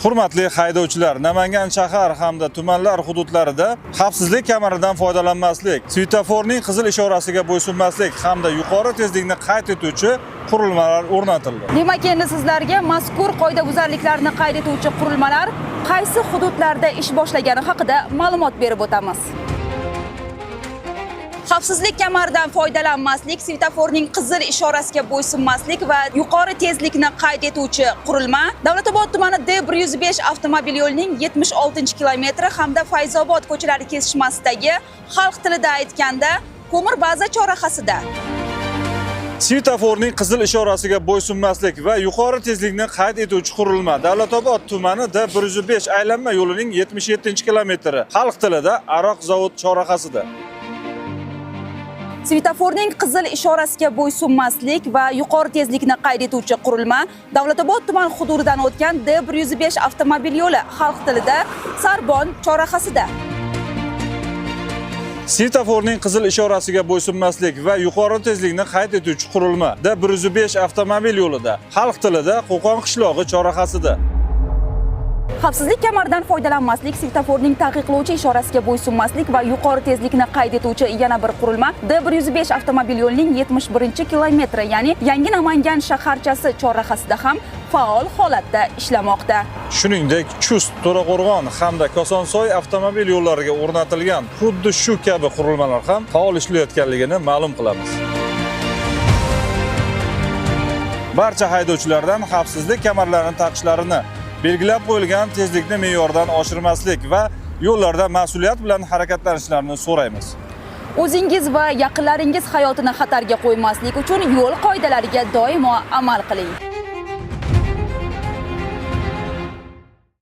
Hurmatli haydovchilar, Namangan shahar hamda tumanlar hududlarida xavfsizlik kamaridan foydalanmaslik, svetoforning qizil ishorasiga bo'ysunmaslik hamda yuqori tezlikni qayd etuvchi qurilmalar o'rnatildi. Demak, endi sizlarga mazkur qoidabuzarliklarni qayd etuvchi qurilmalar qaysi hududlarda ish boshlagani haqida ma'lumot berib o'tamiz. Xavfsizlik kamaridan foydalanmaslik, svetoforning qizil ishorasiga bo'ysunmaslik va yuqori tezlikni qayd etuvchi qurilma Davlatobod tumani D105 avtomobil yo'lining 76-kilometri hamda Fayzobod ko'chalari kesishmasidagi, xalq tilida aytganda, ko'mir baza chorrahasida. Svetoforning qizil ishorasiga bo'ysunmaslik va yuqori tezlikni qayd etuvchi qurilma Davlatobod tumani D105 aylanma yo'lining 77-kilometri, xalq tilida Aroq zavod chorrahasida. Svetoforning qizil ishorasiga bo'ysunmaslik va yuqori tezlikni qayd etuvchi qurilma Davlatobod tuman hududidan o'tgan D105 avtomobil yo'li, xalq tilida Sarbon chorrahasida. Svetoforning qizil ishorasiga bo'ysunmaslik va yuqori tezlikni qayd etuvchi qurilma D105 avtomobil yo'lida, xalq tilida Qo'qon qishlog'i chorrahasida. Xavfsizlik kamaridan foydalanmaslik, svetoforning taqiqlovchi ishorasiga bo'ysunmaslik va yuqori tezlikni qayd etuvchi yana bir qurilma D105 avtomobil yo'lining 71-kilometri, ya'ni Yangi Namangan shaharchasi chorrahasida ham faol holatda ishlamoqda. Shuningdek, Chust, To'raqo'rg'on hamda Kosonsoy avtomobil yo'llariga o'rnatilgan xuddi shu kabi qurilmalar ham faol ishlayotganligini ma'lum qilamiz. Barcha haydovchilardan xavfsizlik kamarlarini taqishlarini, belgilab qo'yilgan tezlikni me'yordan oshirmaslik va yo'llarda mas'uliyat bilan harakatlanishlarini so'raymiz. O'zingiz va yaqinlaringiz hayotini xatarga qo'ymaslik uchun yo'l qoidalariga doimo amal qiling.